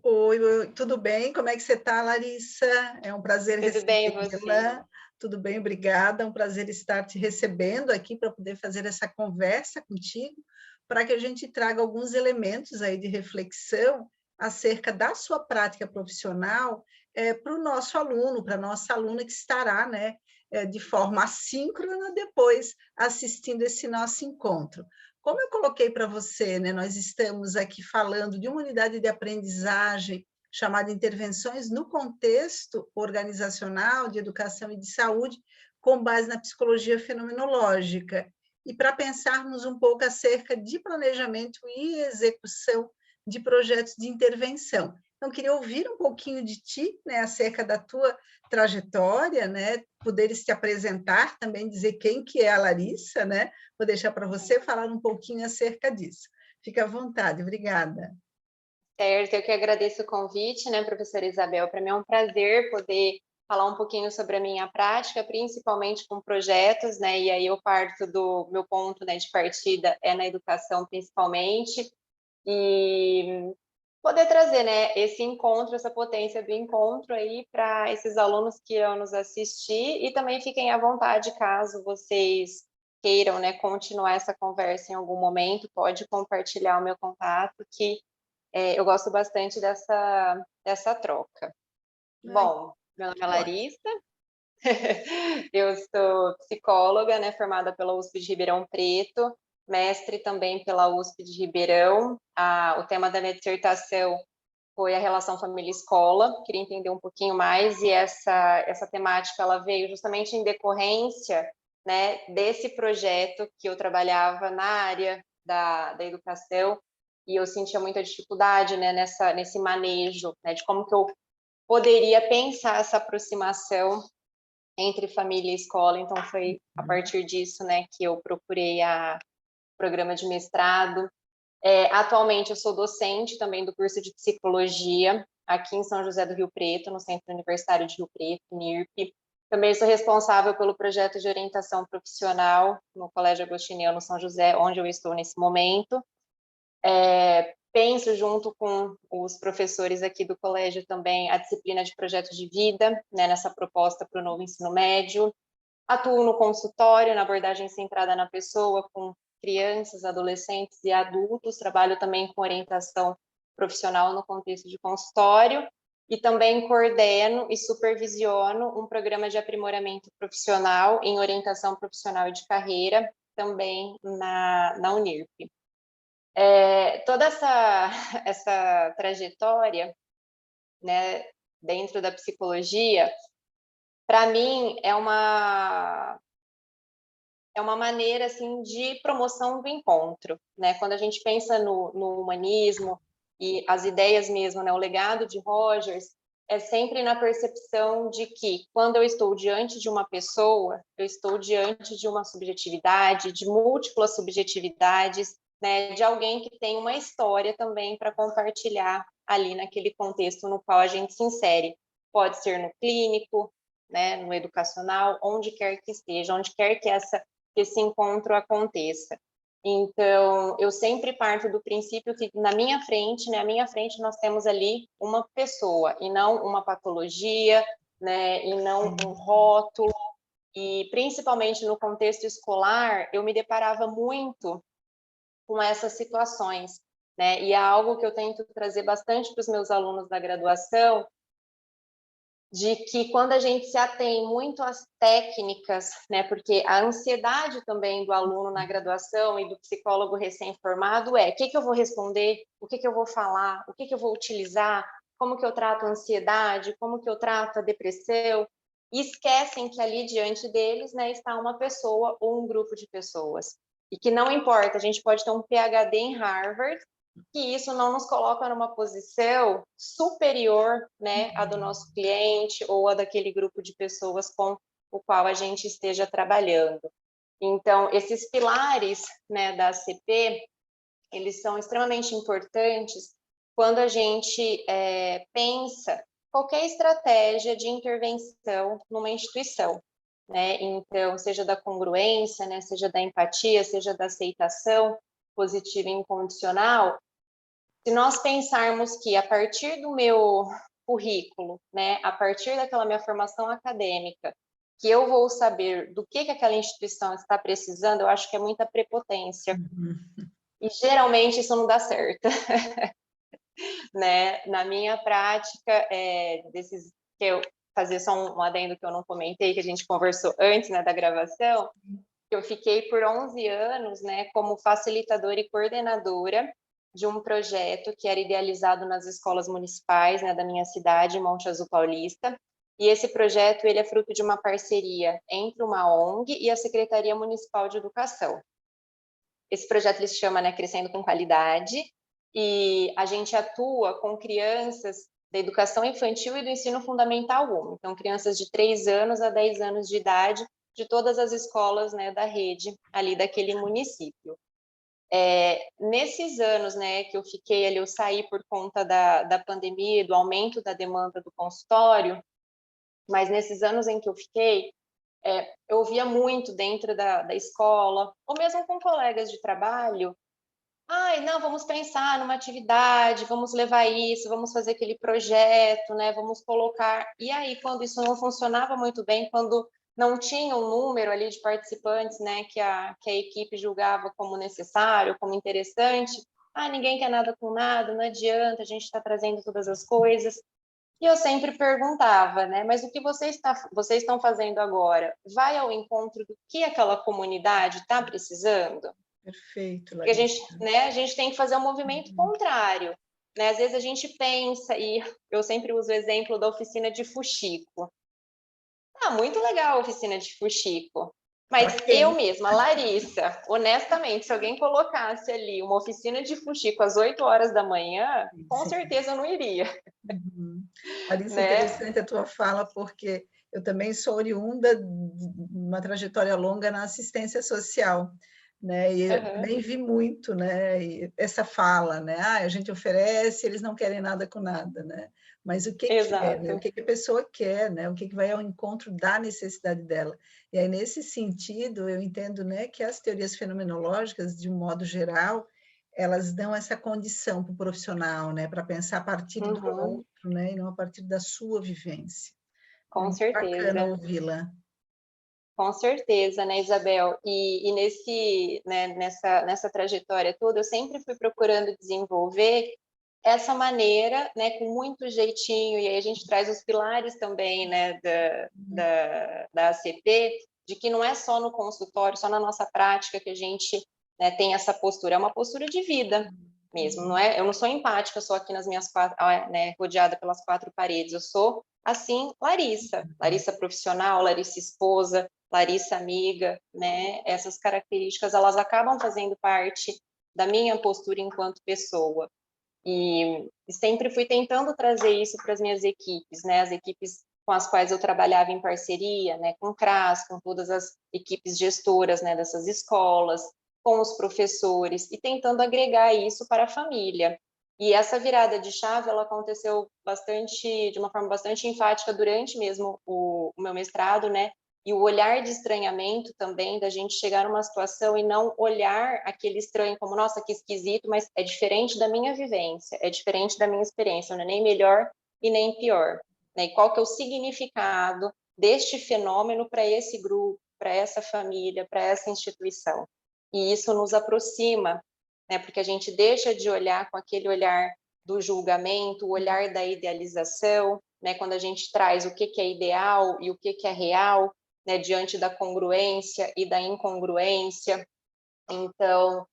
Oi, oi, tudo bem? Como é que você está, Larissa? É um prazer Tudo bem, e você? recebê-la. Tudo bem, obrigada. É um prazer estar te recebendo aqui para poder fazer essa conversa contigo, para que a gente traga alguns elementos aí de reflexão acerca da sua prática profissional para o nosso aluno, para a nossa aluna que estará, né, de forma assíncrona depois assistindo esse nosso encontro. Como eu coloquei para você, né, nós estamos aqui falando de uma unidade de aprendizagem chamada Intervenções no Contexto Organizacional de Educação e de Saúde, com base na psicologia fenomenológica. E para pensarmos um pouco acerca de planejamento e execução de projetos de intervenção. Então, queria ouvir um pouquinho de ti, né, acerca da tua trajetória, né, poderes te apresentar, também dizer quem que é a Larissa, né, vou deixar para você falar um pouquinho acerca disso. Fique à vontade, obrigada. Certo, eu que agradeço o convite, né, professora Isabel. Para mim é um prazer poder falar um pouquinho sobre a minha prática, principalmente com projetos, né, e aí eu parto do meu ponto, né, de partida é na educação principalmente, e poder trazer, né, esse encontro, essa potência do encontro aí para esses alunos que irão nos assistir e também fiquem à vontade caso vocês queiram, né, continuar essa conversa em algum momento, pode compartilhar o meu contato que eu gosto bastante dessa troca. Ai, Bom, meu nome é ótimo. Larissa, eu sou psicóloga, né, formada pela USP de Ribeirão Preto, mestre também pela USP de Ribeirão. O tema da minha dissertação foi a relação família-escola, queria entender um pouquinho mais, e essa temática ela veio justamente em decorrência, né, desse projeto que eu trabalhava na área da educação, e eu sentia muita dificuldade, né, nesse manejo, né, de como que eu poderia pensar essa aproximação entre família e escola. Então foi a partir disso, né, que eu procurei a programa de mestrado. Atualmente eu sou docente também do curso de psicologia aqui em São José do Rio Preto, no Centro Universitário de Rio Preto, NIRP. Também sou responsável pelo projeto de orientação profissional no Colégio Agostiniano São José, onde eu estou nesse momento. Penso junto com os professores aqui do colégio também a disciplina de projetos de vida, né, nessa proposta para o novo ensino médio. Atuo no consultório, na abordagem centrada na pessoa, com crianças, adolescentes e adultos. Trabalho também com orientação profissional no contexto de consultório e também coordeno e supervisiono um programa de aprimoramento profissional em orientação profissional e de carreira, também na Unirp. Toda essa trajetória, né, dentro da psicologia, para mim é uma maneira assim de promoção do encontro, né? Quando a gente pensa no humanismo e as ideias mesmo, né? O legado de Rogers é sempre na percepção de que quando eu estou diante de uma pessoa, eu estou diante de uma subjetividade, de múltiplas subjetividades, né? De alguém que tem uma história também para compartilhar ali naquele contexto no qual a gente se insere. Pode ser no clínico, né? No educacional, onde quer que esteja, onde quer que esse encontro aconteça. Então, eu sempre parto do princípio que na minha frente, né, à minha frente nós temos ali uma pessoa e não uma patologia, né, e não um rótulo. E principalmente no contexto escolar, eu me deparava muito com essas situações, né? E é algo que eu tento trazer bastante para os meus alunos da graduação, de que quando a gente se atém muito às técnicas, né, porque a ansiedade também do aluno na graduação e do psicólogo recém-formado o que eu vou responder, o que eu vou falar, o que eu vou utilizar, como que eu trato a ansiedade, como que eu trato a depressão, e esquecem que ali diante deles, né, está uma pessoa ou um grupo de pessoas. E que não importa, a gente pode ter um PhD em Harvard, que isso não nos coloca numa posição superior, né, à do nosso cliente ou a daquele grupo de pessoas com o qual a gente esteja trabalhando. Então, esses pilares, né, da ACP, eles são extremamente importantes quando a gente pensa qualquer estratégia de intervenção numa instituição, né? Então, seja da congruência, né, seja da empatia, seja da aceitação positiva e incondicional, Se nós pensarmos que a partir do meu currículo, né, a partir daquela minha formação acadêmica, que eu vou saber do que aquela instituição está precisando, eu acho que é muita prepotência. Uhum. E geralmente isso não dá certo, né? Na minha prática, desses que eu fazer só um adendo que eu não comentei, que a gente conversou antes, né, da gravação, eu fiquei por 11 anos, né, como facilitadora e coordenadora de um projeto que era idealizado nas escolas municipais, né, da minha cidade, Monte Azul Paulista. E esse projeto ele é fruto de uma parceria entre uma ONG e a Secretaria Municipal de Educação. Esse projeto ele se chama, né, Crescendo com Qualidade, e a gente atua com crianças da educação infantil e do ensino fundamental 1. Então, crianças de 3 anos a 10 anos de idade, de todas as escolas, né, da rede ali daquele município. Nesses anos, né, que eu fiquei ali, eu saí por conta da pandemia, do aumento da demanda do consultório, mas nesses anos em que eu fiquei, eu ouvia muito dentro da escola, ou mesmo com colegas de trabalho, ai, não, vamos pensar numa atividade, vamos levar isso, vamos fazer aquele projeto, né? Vamos colocar. E aí, quando isso não funcionava muito bem, quando não tinha um número ali de participantes, né, que a equipe julgava como necessário, como interessante, ninguém quer nada com nada, não adianta, a gente está trazendo todas as coisas. E eu sempre perguntava, né? Mas o que vocês estão fazendo agora vai ao encontro do que aquela comunidade está precisando? Perfeito, Porque Larissa. a gente tem que fazer um movimento contrário. Né? Às vezes a gente pensa, e eu sempre uso o exemplo da oficina de fuxico. Muito legal a oficina de fuxico. Mas eu mesma, Larissa, honestamente, se alguém colocasse ali uma oficina de fuxico às 8 horas da manhã, com Sim. certeza eu não iria. Uhum. Larissa, Né? interessante a tua fala, porque eu também sou oriunda de uma trajetória longa na assistência social, né? E eu também vi muito, né? Essa fala, né? A gente oferece, eles não querem nada com nada, né? Mas o que é, né? O que a pessoa quer, né? O que vai ao encontro da necessidade dela. E aí, nesse sentido, eu entendo, né, que as teorias fenomenológicas, de um modo geral, elas dão essa condição para o profissional, né, para pensar a partir do outro, né, e não a partir da sua vivência. É Com muito bacana certeza. ouvi-la. Com certeza, né, Isabel? E nessa trajetória toda, eu sempre fui procurando desenvolver essa maneira, né, com muito jeitinho, e aí a gente traz os pilares também, né, da ACP, de que não é só no consultório, só na nossa prática que a gente, né, tem essa postura, é uma postura de vida mesmo, não é? Eu não sou empática só aqui nas minhas quatro, né, rodeada pelas quatro paredes, eu sou, assim, Larissa profissional, Larissa esposa, Larissa amiga, né? Essas características, elas acabam fazendo parte da minha postura enquanto pessoa. E sempre fui tentando trazer isso para as minhas equipes, né? As equipes com as quais eu trabalhava em parceria, né? Com o CRAS, com todas as equipes gestoras, né? Dessas escolas, com os professores, e tentando agregar isso para a família. E essa virada de chave, ela aconteceu de uma forma bastante enfática durante mesmo o meu mestrado, né? E o olhar de estranhamento também, da gente chegar numa situação e não olhar aquele estranho como, nossa, que esquisito, mas é diferente da minha vivência, é diferente da minha experiência, não é nem melhor e nem pior. Né? E qual que é o significado deste fenômeno para esse grupo, para essa família, para essa instituição? E isso nos aproxima, né? Porque a gente deixa de olhar com aquele olhar do julgamento, o olhar da idealização, né? Quando a gente traz o que é ideal e o que é real, né, diante da congruência e da incongruência. Então,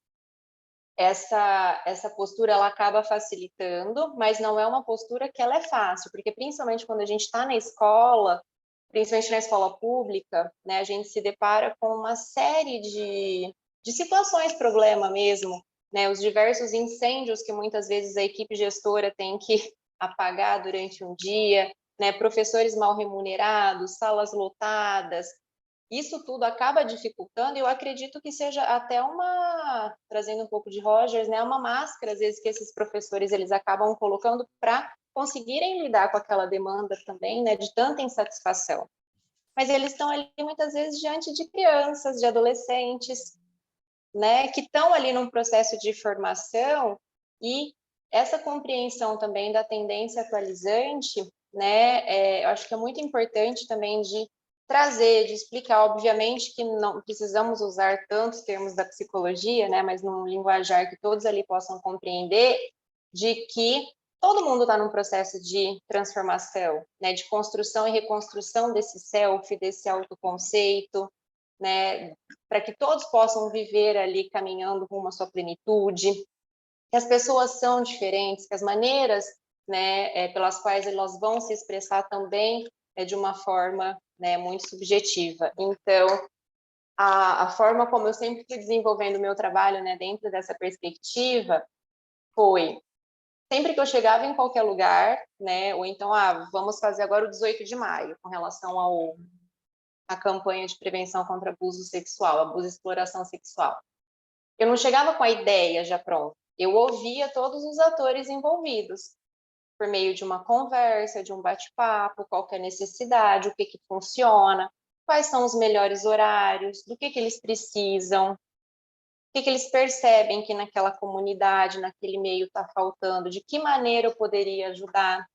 essa postura ela acaba facilitando, mas não é uma postura que ela é fácil, porque principalmente quando a gente está na escola, principalmente na escola pública, né, a gente se depara com uma série de situações problema mesmo, né, os diversos incêndios que muitas vezes a equipe gestora tem que apagar durante um dia, né, professores mal remunerados, salas lotadas, isso tudo acaba dificultando, e eu acredito que seja até trazendo um pouco de Rogers, né, uma máscara, às vezes, que esses professores eles acabam colocando para conseguirem lidar com aquela demanda também, né, de tanta insatisfação. Mas eles estão ali, muitas vezes, diante de crianças, de adolescentes, né, que estão ali num processo de formação e essa compreensão também da tendência atualizante, né, eu acho que é muito importante também de trazer, de explicar, obviamente que não precisamos usar tantos termos da psicologia, né, mas num linguajar que todos ali possam compreender, de que todo mundo está num processo de transformação, né, de construção e reconstrução desse self, desse autoconceito, né, para que todos possam viver ali caminhando rumo à sua plenitude, que as pessoas são diferentes, que as maneiras, né, pelas quais elas vão se expressar também é de uma forma, né, muito subjetiva. Então, a forma como eu sempre fui desenvolvendo o meu trabalho, né, dentro dessa perspectiva, foi sempre que eu chegava em qualquer lugar, né, ou então, vamos fazer agora o 18 de maio, com relação à campanha de prevenção contra abuso sexual, abuso e exploração sexual. Eu não chegava com a ideia já pronta, eu ouvia todos os atores envolvidos, por meio de uma conversa, de um bate-papo, qual que é a necessidade, o que que funciona, quais são os melhores horários, do que eles precisam, o que que eles percebem que naquela comunidade, naquele meio está faltando, de que maneira eu poderia ajudar.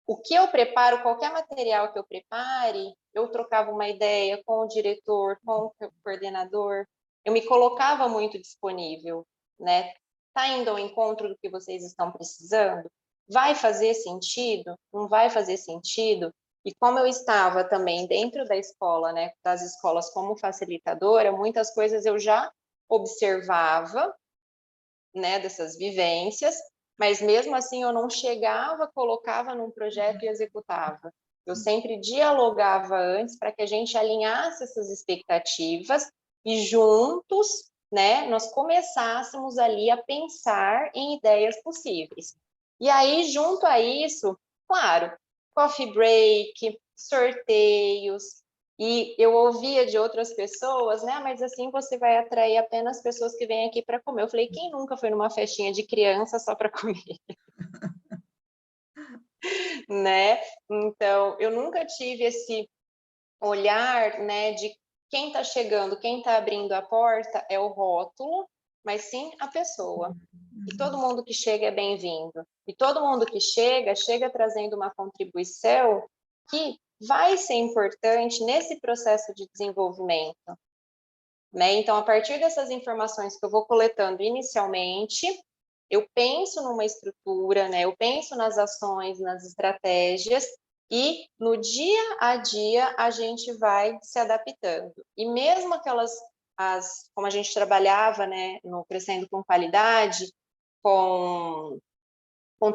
O que eu preparo, qualquer material que eu prepare, eu trocava uma ideia com o diretor, com o coordenador, eu me colocava muito disponível, né? Está indo ao encontro do que vocês estão precisando? Vai fazer sentido? Não vai fazer sentido? E como eu estava também dentro da escola, né, das escolas como facilitadora, muitas coisas eu já observava, né, dessas vivências, mas mesmo assim eu não chegava, colocava num projeto e executava. Eu sempre dialogava antes para que a gente alinhasse essas expectativas e juntos, né, nós começássemos ali a pensar em ideias possíveis. E aí, junto a isso, claro, coffee break, sorteios, e eu ouvia de outras pessoas, né? Mas assim você vai atrair apenas pessoas que vêm aqui para comer. Eu falei, quem nunca foi numa festinha de criança só para comer? Né? Então, eu nunca tive esse olhar, né, de quem está chegando, quem está abrindo a porta é o rótulo, mas sim a pessoa. E todo mundo que chega é bem-vindo. E todo mundo que chega, chega trazendo uma contribuição que vai ser importante nesse processo de desenvolvimento. Né? Então, a partir dessas informações que eu vou coletando inicialmente, eu penso numa estrutura, né? Eu penso nas ações, nas estratégias, e no dia a dia a gente vai se adaptando. E mesmo aquelas, como a gente trabalhava, né, no Crescendo com Qualidade, com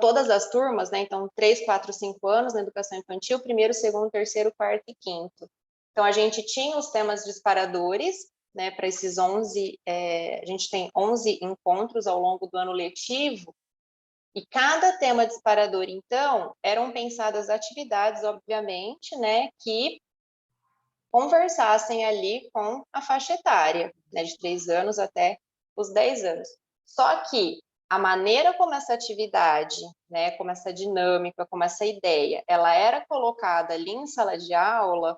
todas as turmas, né? Então, 3, 4, 5 anos na educação infantil, primeiro, segundo, terceiro, quarto e quinto. Então, a gente tinha os temas disparadores, né? Para esses 11, a gente tem 11 encontros ao longo do ano letivo, e cada tema disparador, então, eram pensadas atividades, obviamente, né? Que conversassem ali com a faixa etária, né? De 3 anos até os 10 anos. Só que a maneira como essa atividade, né, como essa dinâmica, como essa ideia, ela era colocada ali em sala de aula,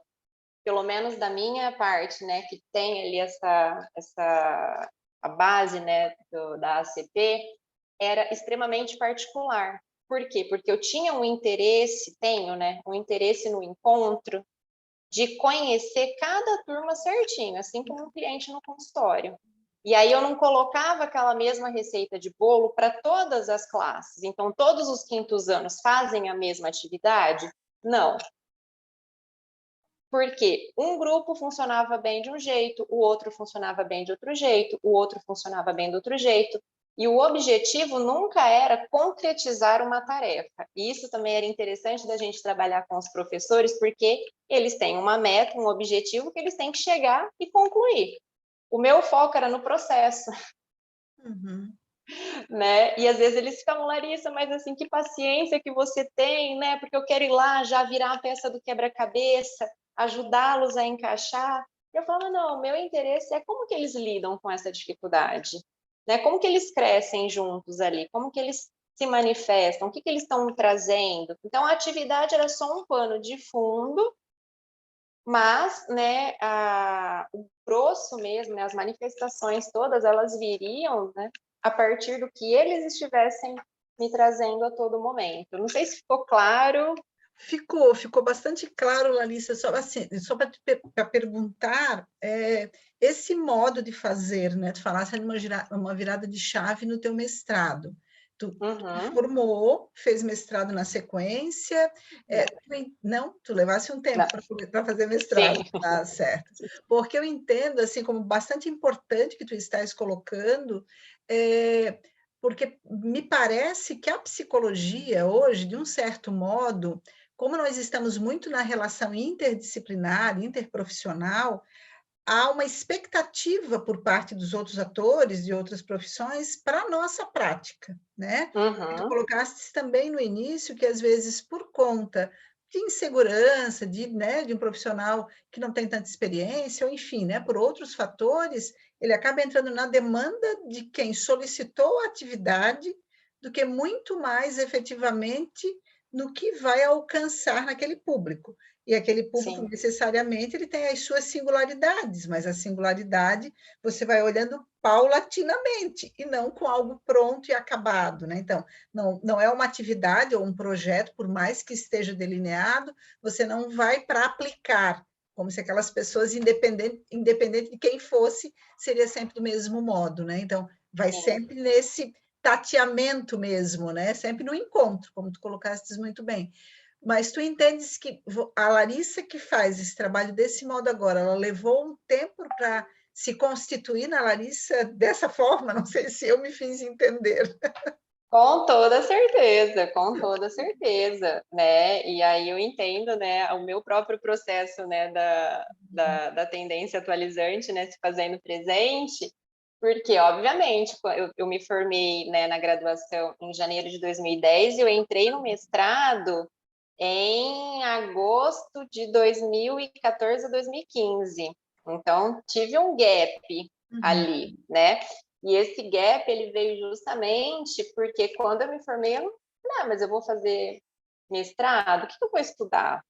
pelo menos da minha parte, né, que tem ali a base, né, da ACP, era extremamente particular. Por quê? Porque eu tinha um interesse, tenho, né, um interesse no encontro, de conhecer cada turma certinho, assim como um cliente no consultório. E aí eu não colocava aquela mesma receita de bolo para todas as classes. Então, todos os quintos anos fazem a mesma atividade? Não. Porque um grupo funcionava bem de um jeito, o outro funcionava bem de outro jeito, o outro funcionava bem de outro jeito. E o objetivo nunca era concretizar uma tarefa. E isso também era interessante da gente trabalhar com os professores, porque eles têm uma meta, um objetivo que eles têm que chegar e concluir. O meu foco era no processo. Uhum. Né? E às vezes eles ficam, Larissa, mas assim, que paciência que você tem, né? Porque eu quero ir lá, já virar a peça do quebra-cabeça, ajudá-los a encaixar. Eu falo, não, o meu interesse é como que eles lidam com essa dificuldade, né? Como que eles crescem juntos ali, como que eles se manifestam, o que que eles estão trazendo. Então, a atividade era só um pano de fundo, mas, né, o grosso mesmo, né, as manifestações todas, elas viriam, né, a partir do que eles estivessem me trazendo a todo momento. Não sei se ficou claro. Ficou bastante claro, Larissa, só, assim, só para perguntar, esse modo de fazer, né? Tu falasse de uma virada de chave no teu mestrado. Tu formou, fez mestrado na sequência, tu levasse um tempo para fazer mestrado, tá certo. Porque eu entendo, assim, como bastante importante que tu estás colocando, porque me parece que a psicologia hoje, de um certo modo, como nós estamos muito na relação interdisciplinar, interprofissional, há uma expectativa por parte dos outros atores de outras profissões para a nossa prática, né? Tu colocaste também no início que, às vezes, por conta de insegurança, né, de um profissional que não tem tanta experiência, ou enfim, né, por outros fatores, ele acaba entrando na demanda de quem solicitou a atividade do que muito mais efetivamente no que vai alcançar naquele público. E aquele público, sim, necessariamente, ele tem as suas singularidades, mas a singularidade você vai olhando paulatinamente e não com algo pronto e acabado, né? Então, não é uma atividade ou um projeto, por mais que esteja delineado, você não vai para aplicar, como se aquelas pessoas, independente de quem fosse, seria sempre do mesmo modo, né? Então, vai sempre nesse tateamento mesmo, né? Sempre no encontro, como tu colocaste muito bem. Mas tu entendes que a Larissa que faz esse trabalho desse modo agora, ela levou um tempo para se constituir na Larissa dessa forma? Não sei se eu me fiz entender. Com toda certeza, né? E aí eu entendo, né, o meu próprio processo, né, da tendência atualizante, né, se fazendo presente, porque, obviamente, eu me formei, né, na graduação em janeiro de 2010 e eu entrei no mestrado em agosto de 2014 a 2015. Então, tive um gap ali, né? E esse gap, ele veio justamente porque quando eu me formei, eu não, mas eu vou fazer mestrado, o que eu vou estudar?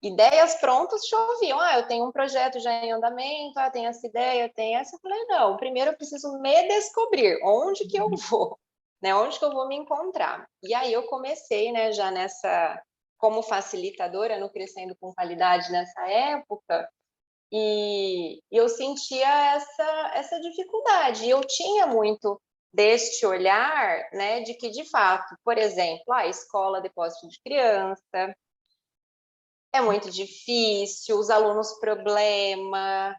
Ideias prontas choviam. Eu tenho um projeto já em andamento, tenho essa ideia, tenho essa. Eu falei, não, primeiro eu preciso me descobrir, onde que eu vou, né? Onde que eu vou me encontrar? E aí eu comecei, né, já como facilitadora no Crescendo com Qualidade nessa época, e eu sentia essa dificuldade. Eu tinha muito deste olhar, né, de que, de fato, por exemplo, a escola depósito de criança é muito difícil, os alunos problema,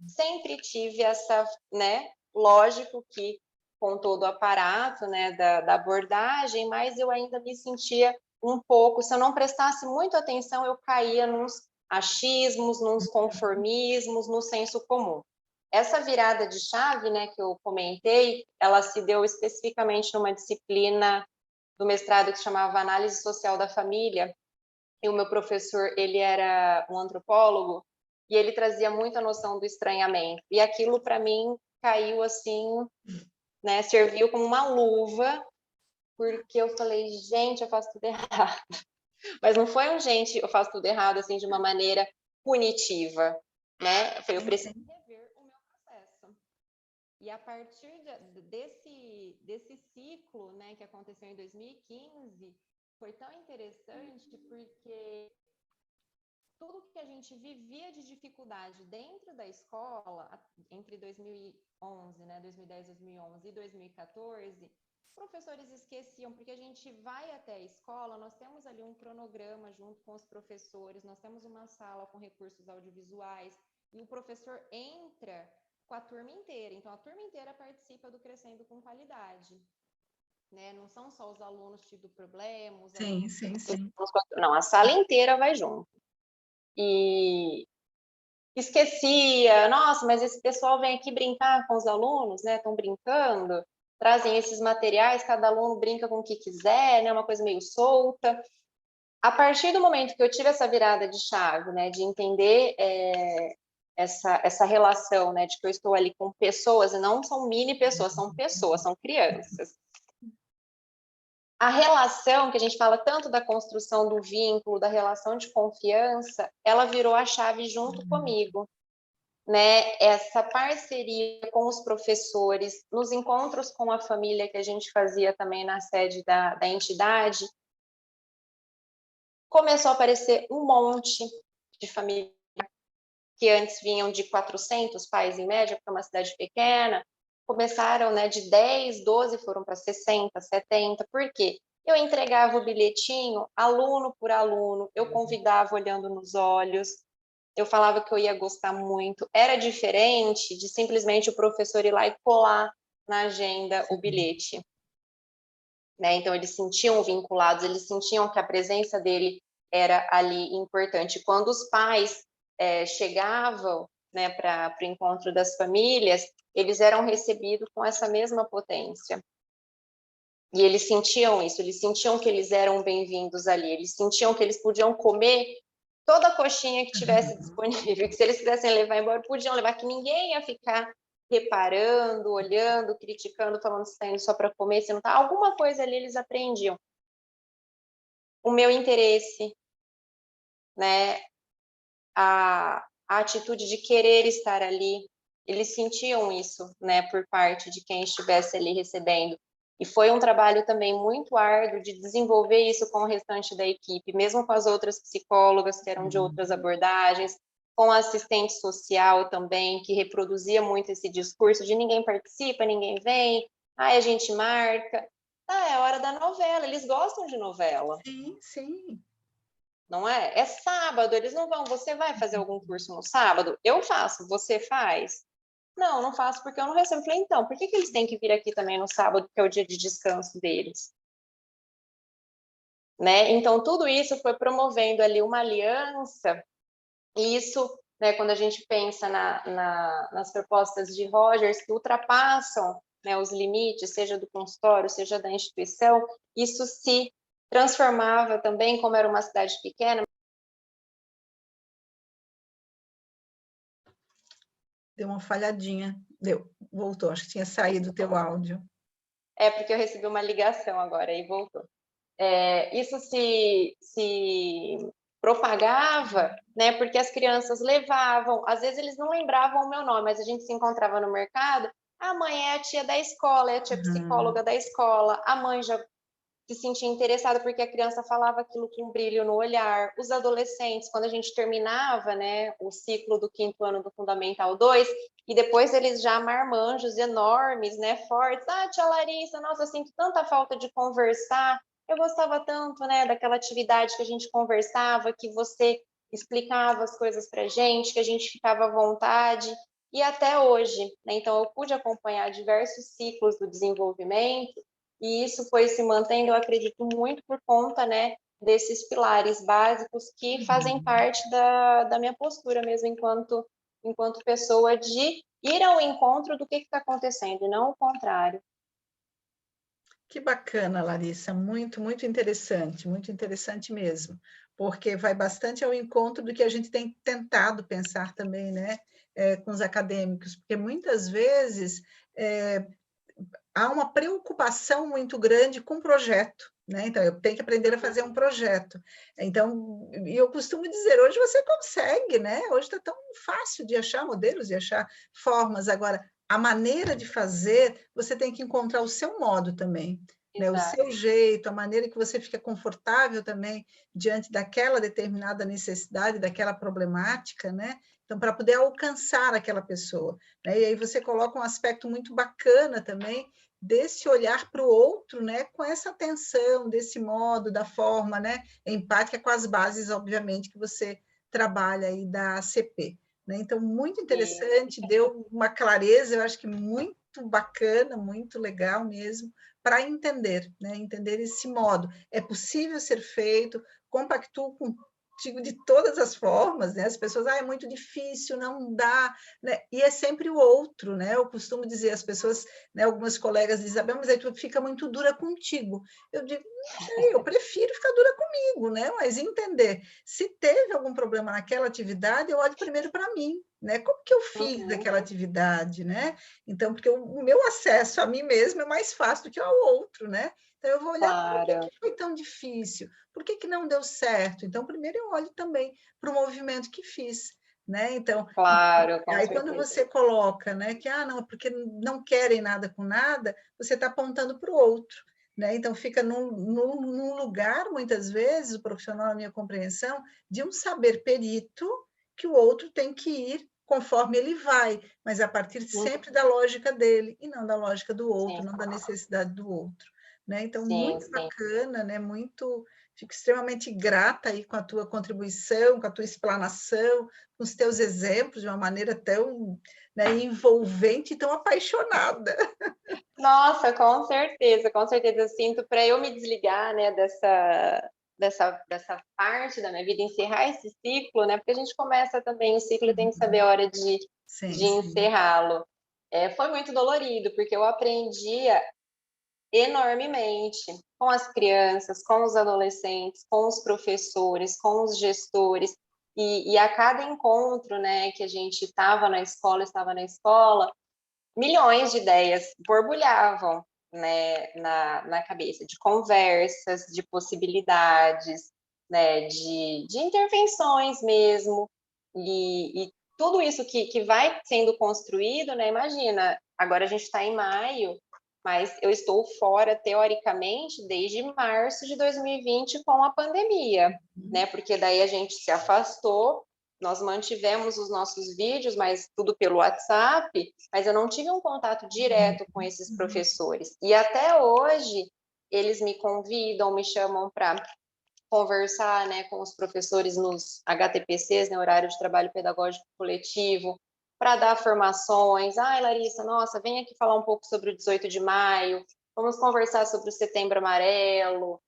sempre tive essa, né, lógico que com todo o aparato, né, da abordagem, mas eu ainda me sentia um pouco, se eu não prestasse muito atenção, eu caía nos achismos, nos conformismos, no senso comum. Essa virada de chave, né, que eu comentei, ela se deu especificamente numa disciplina do mestrado que se chamava Análise Social da Família, e o meu professor, ele era um antropólogo, e ele trazia muito a noção do estranhamento, e aquilo para mim caiu assim, né, serviu como uma luva, porque eu falei, gente, eu faço tudo errado. Mas não foi gente, eu faço tudo errado, assim, de uma maneira punitiva, né? Foi, eu preciso rever o meu processo. E a partir desse ciclo, né, que aconteceu em 2015, foi tão interessante porque tudo que a gente vivia de dificuldade dentro da escola, entre 2011, né, 2010, 2011 e 2014, os professores esqueciam, porque a gente vai até a escola, nós temos ali um cronograma junto com os professores, nós temos uma sala com recursos audiovisuais, e o professor entra com a turma inteira. Então, a turma inteira participa do Crescendo com Qualidade. Né? Não são só os alunos tido problemas. Sim, sim, sim. Não, a sala inteira vai junto. E esquecia, nossa, mas esse pessoal vem aqui brincar com os alunos, né? Estão brincando, trazem esses materiais, cada aluno brinca com o que quiser, né? Uma coisa meio solta. A partir do momento que eu tive essa virada de chave, né? De entender essa relação, né? De que eu estou ali com pessoas, e não são mini pessoas, são crianças. A relação, que a gente fala tanto da construção do vínculo, da relação de confiança, ela virou a chave junto comigo. né, essa parceria com os professores, nos encontros com a família que a gente fazia também na sede da entidade, começou a aparecer um monte de família que antes vinham de 400 pais em média, porque é uma cidade pequena, começaram, né, de 10, 12 foram para 60, 70, por quê? Eu entregava o bilhetinho aluno por aluno, eu convidava olhando nos olhos, eu falava que eu ia gostar muito. Era diferente de simplesmente o professor ir lá e colar na agenda o bilhete, né? Então, eles sentiam vinculados, eles sentiam que a presença dele era ali importante. Quando os pais chegavam, né, para o encontro das famílias, eles eram recebidos com essa mesma potência. E eles sentiam isso, eles sentiam que eles eram bem-vindos ali, eles sentiam que eles podiam comer toda a coxinha que tivesse disponível, que se eles quisessem levar embora, podiam levar, que ninguém ia ficar reparando, olhando, criticando, falando se está indo só para comer, se não está. Alguma coisa ali eles aprendiam. O meu interesse, né? A atitude de querer estar ali, eles sentiam isso, né, por parte de quem estivesse ali recebendo. E foi um trabalho também muito árduo de desenvolver isso com o restante da equipe, mesmo com as outras psicólogas que eram de outras abordagens, com a assistente social também, que reproduzia muito esse discurso de ninguém participa, ninguém vem, a gente marca. É hora da novela, eles gostam de novela. Sim, sim. Não é? É sábado, eles não vão. Você vai fazer algum curso no sábado? Eu faço, você faz? Não, não faço porque eu não recebo. Eu falei, então, por que eles têm que vir aqui também no sábado, que é o dia de descanso deles? Né? Então, tudo isso foi promovendo ali uma aliança, e isso, né, quando a gente pensa nas propostas de Rogers, que ultrapassam, né, os limites, seja do consultório, seja da instituição, isso se transformava também, como era uma cidade pequena. Deu uma falhadinha. Deu, voltou. Acho que tinha saído o teu áudio. É porque eu recebi uma ligação agora e voltou. Isso se propagava, né? Porque as crianças levavam, às vezes eles não lembravam o meu nome, mas a gente se encontrava no mercado. A mãe é a tia da escola, é a tia psicóloga da escola. A mãe já se sentia interessada porque a criança falava aquilo com um brilho no olhar. Os adolescentes, quando a gente terminava, né, o ciclo do 5º ano do Fundamental 2, e depois eles já marmanjos enormes, né, fortes. Ah, tia Larissa, nossa, eu sinto tanta falta de conversar. Eu gostava tanto, né, daquela atividade que a gente conversava, que você explicava as coisas para a gente, que a gente ficava à vontade. E até hoje, né, então eu pude acompanhar diversos ciclos do desenvolvimento, e isso foi se mantendo, eu acredito, muito por conta, né, desses pilares básicos que fazem parte da minha postura mesmo enquanto pessoa, de ir ao encontro do que está acontecendo, e não o contrário. Que bacana, Larissa, muito interessante mesmo, porque vai bastante ao encontro do que a gente tem tentado pensar também, né, com os acadêmicos, porque muitas vezes há uma preocupação muito grande com o projeto, né? Então, eu tenho que aprender a fazer um projeto. Então, eu costumo dizer, hoje você consegue, né? Hoje está tão fácil de achar modelos, de achar formas. Agora, a maneira de fazer, você tem que encontrar o seu modo também, né? O seu jeito, a maneira que você fica confortável também diante daquela determinada necessidade, daquela problemática, né? Então, para poder alcançar aquela pessoa, né? E aí você coloca um aspecto muito bacana também, desse olhar para o outro, né, com essa atenção, desse modo, da forma, né, empática, com as bases, obviamente, que você trabalha aí da ACP. Né? Então, muito interessante, deu uma clareza, eu acho que muito bacana, muito legal mesmo, para entender, né, entender esse modo. É possível ser feito, compactuo com de todas as formas, né? As pessoas, é muito difícil, não dá, né? E é sempre o outro, né? Eu costumo dizer, as pessoas, né, algumas colegas dizem, mas aí tu fica muito dura contigo. Eu digo, não sei, eu prefiro ficar dura comigo, né? Mas entender, se teve algum problema naquela atividade, eu olho primeiro para mim, né? Como que eu fiz daquela atividade, né? Então, porque o meu acesso a mim mesmo é mais fácil do que ao outro, né? Então, eu vou olhar, por que foi tão difícil? Por que não deu certo? Então, primeiro eu olho também para o movimento que fiz. né? Então, Claro, com aí quando certeza. você coloca, né, que não, é porque não querem nada com nada, você está apontando para o outro, né? Então fica num lugar, muitas vezes, o profissional, na minha compreensão, de um saber perito que o outro tem que ir conforme ele vai, mas a partir sempre da lógica dele, e não da lógica do outro, Sim, não da necessidade do outro, né? Então, sim, muito sim. bacana, né? Fico extremamente grata aí com a tua contribuição, com a tua explanação, com os teus exemplos, de uma maneira tão, né, envolvente e tão apaixonada. Nossa, com certeza, com certeza. Eu sinto para eu me desligar, né, dessa parte da minha vida, encerrar esse ciclo, né? Porque a gente começa também o ciclo e tem que saber a hora de Sim, sim. encerrá-lo. Foi muito dolorido, porque eu aprendia enormemente com as crianças, com os adolescentes, com os professores, com os gestores, e a cada encontro, né, que a gente estava na escola, milhões de ideias borbulhavam, né, na cabeça, de conversas, de possibilidades, né, de intervenções mesmo, e tudo isso que vai sendo construído, né, imagina, agora a gente está em maio, mas eu estou fora, teoricamente, desde março de 2020 com a pandemia, né, porque daí a gente se afastou, nós mantivemos os nossos vídeos, mas tudo pelo WhatsApp, mas eu não tive um contato direto com esses professores. E até hoje, eles me convidam, me chamam para conversar, né, com os professores nos HTPCs, né, horário de trabalho pedagógico coletivo, para dar formações. Ai, Larissa, nossa, vem aqui falar um pouco sobre o 18 de maio, vamos conversar sobre o Setembro Amarelo.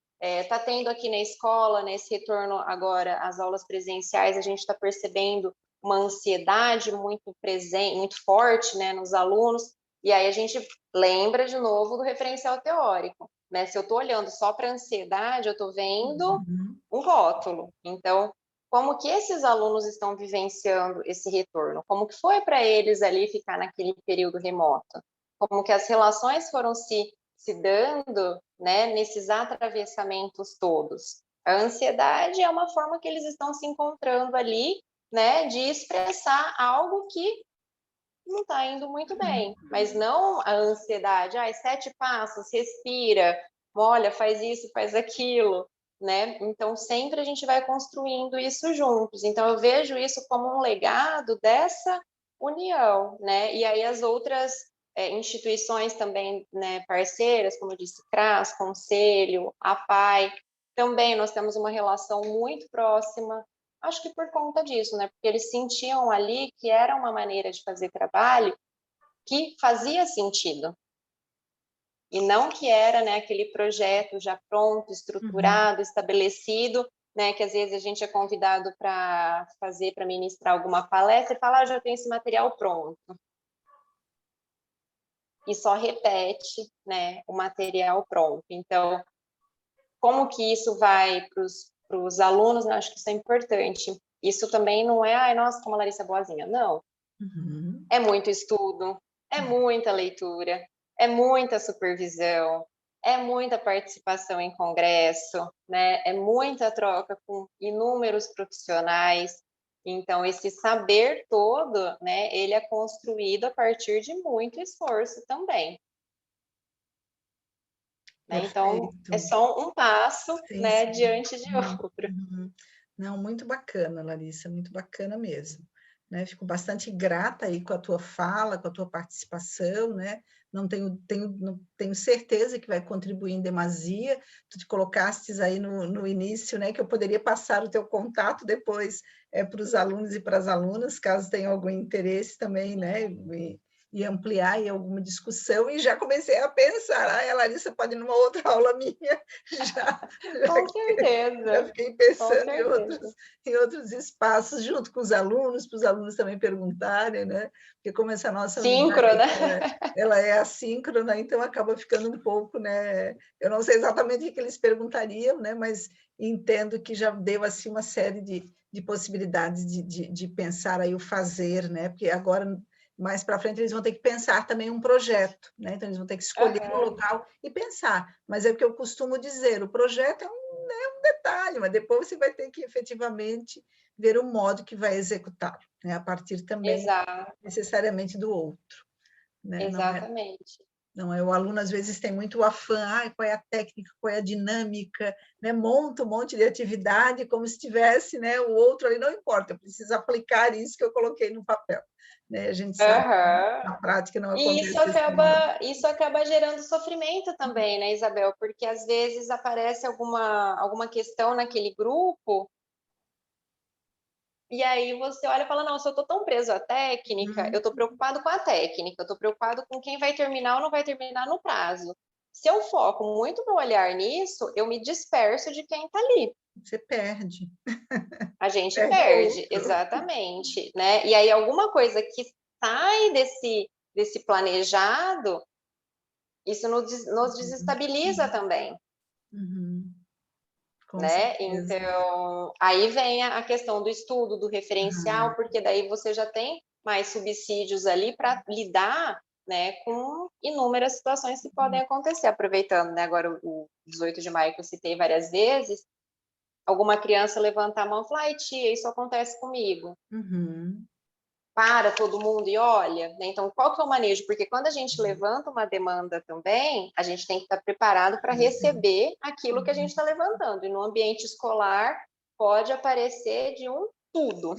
Tá tendo aqui na escola, nesse retorno agora às aulas presenciais, a gente está percebendo uma ansiedade muito presente, muito forte, né, nos alunos, e aí a gente lembra de novo do referencial teórico, né? Se eu estou olhando só para a ansiedade, eu estou vendo um rótulo. Então, como que esses alunos estão vivenciando esse retorno? Como que foi para eles ali ficar naquele período remoto? Como que as relações foram se dando, né, nesses atravessamentos todos? A ansiedade é uma forma que eles estão se encontrando ali, né, de expressar algo que não está indo muito bem, mas não a ansiedade, 7 passos, respira, olha, faz isso, faz aquilo, né? Então, sempre a gente vai construindo isso juntos. Então, eu vejo isso como um legado dessa união, né? E aí as outras instituições também, né, parceiras, como eu disse, CRAS, Conselho, APAE, também nós temos uma relação muito próxima, acho que por conta disso, né? Porque eles sentiam ali que era uma maneira de fazer trabalho que fazia sentido. E não que era, né, aquele projeto já pronto, estruturado, estabelecido, né, que às vezes a gente é convidado para fazer, para ministrar alguma palestra e fala, já tenho esse material pronto. E só repete, né, o material pronto. Então, como que isso vai para os alunos, né? Acho que isso é importante. Isso também não é, ai, nossa, como a Larissa é boazinha. Não. É muito estudo, é muita leitura, é muita supervisão, é muita participação em congresso, né? É muita troca com inúmeros profissionais. Então, esse saber todo, né, ele é construído a partir de muito esforço também. Né? Então, é Perfeito. só um passo, Sim, né, sim. diante de outro. Não, muito bacana, Larissa, muito bacana mesmo. Né? Fico bastante grata aí com a tua fala, com a tua participação, né? Não tenho certeza que vai contribuir em demasia. Tu te colocastes aí no início, né? Que eu poderia passar o teu contato depois para os alunos e para as alunas, caso tenham algum interesse também, né? E ampliar aí alguma discussão, e já comecei a pensar, a Larissa pode ir numa outra aula minha, já Com que já certeza, fiquei com pensando certeza. em outros espaços, junto com os alunos, para os alunos também perguntarem, né? Porque como essa nossa unidade Síncrona. aqui, ela é assíncrona, então acaba ficando um pouco, né? Eu não sei exatamente o que eles perguntariam, né? Mas entendo que já deu assim uma série de possibilidades de pensar aí o fazer, né? Porque agora mais para frente eles vão ter que pensar também um projeto, né? Então eles vão ter que escolher o local e pensar. Mas é o que eu costumo dizer, o projeto é um detalhe, mas depois você vai ter que efetivamente ver o modo que vai executar, né? A partir também necessariamente do outro, né? Exatamente. Não é, o aluno às vezes tem muito afã, qual é a técnica, qual é a dinâmica, né? Monta um monte de atividade como se tivesse, né, o outro ali, não importa, eu preciso aplicar isso que eu coloquei no papel. Né? A gente sabe que na prática não E acontece assim. isso acaba gerando sofrimento também, né, Isabel? Porque às vezes aparece alguma questão naquele grupo e aí você olha e fala, não, se eu estou tão preso à técnica, eu estou preocupado com a técnica, eu estou preocupado com quem vai terminar ou não vai terminar no prazo. Se eu foco muito meu olhar nisso, eu me disperso de quem está ali. Você perde. A gente perde, exatamente, né? E aí alguma coisa que sai desse planejado, isso nos desestabiliza também. Né? Então, aí vem a questão do estudo, do referencial, porque daí você já tem mais subsídios ali para lidar, né, com inúmeras situações que podem acontecer. Aproveitando, né, agora o 18 de maio que eu citei várias vezes, alguma criança levanta a mão e fala, ai tia, isso acontece comigo. Para todo mundo e olha, né? Então, qual que é o manejo? Porque quando a gente levanta uma demanda também, a gente tem que estar preparado para receber aquilo que a gente está levantando. E no ambiente escolar pode aparecer de um tudo,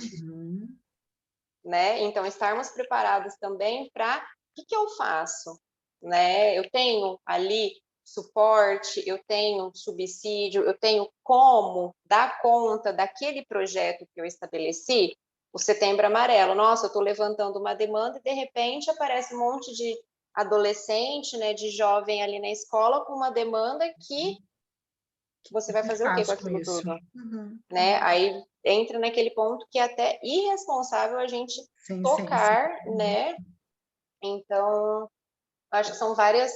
né? Então, estarmos preparados também para o que eu faço, né? Eu tenho ali suporte, eu tenho subsídio, eu tenho como dar conta daquele projeto que eu estabeleci. O Setembro Amarelo, nossa, eu estou levantando uma demanda e de repente aparece um monte de adolescente, né, de jovem ali na escola com uma demanda que você vai fazer o quê com aquilo tudo? Né? Aí entra naquele ponto que é até irresponsável a gente tocar, né? Então, acho que são várias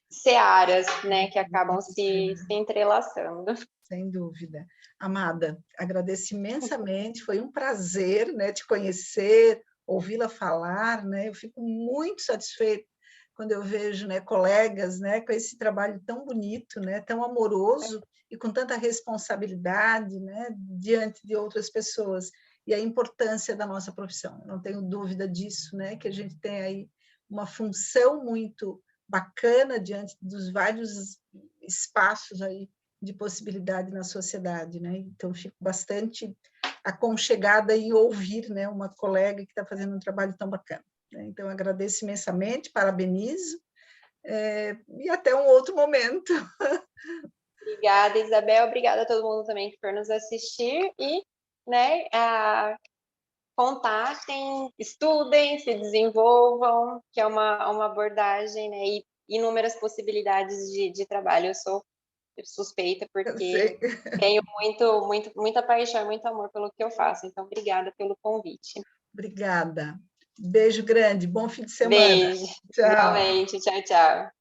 searas, né, que acabam se entrelaçando. Sem dúvida. Amada, agradeço imensamente, foi um prazer, né, te conhecer, ouvi-la falar, né, eu fico muito satisfeita quando eu vejo, né, colegas, né, com esse trabalho tão bonito, né, tão amoroso e com tanta responsabilidade, né, diante de outras pessoas, e a importância da nossa profissão, não tenho dúvida disso, né, que a gente tem aí uma função muito bacana diante dos vários espaços aí de possibilidade na sociedade, né? Então, fico bastante aconchegada em ouvir, né, uma colega que está fazendo um trabalho tão bacana. Né? Então, agradeço imensamente, parabenizo, e até um outro momento. Obrigada, Isabel, obrigada a todo mundo também que for nos assistir e, né, contatem, estudem, se desenvolvam, que é uma abordagem, né, e inúmeras possibilidades de trabalho. Eu sou suspeita porque tenho muita paixão, muito amor pelo que eu faço. Então, obrigada pelo convite. Obrigada. Beijo grande, bom fim de semana. Beijo. Tchau. Igualmente. Tchau, tchau.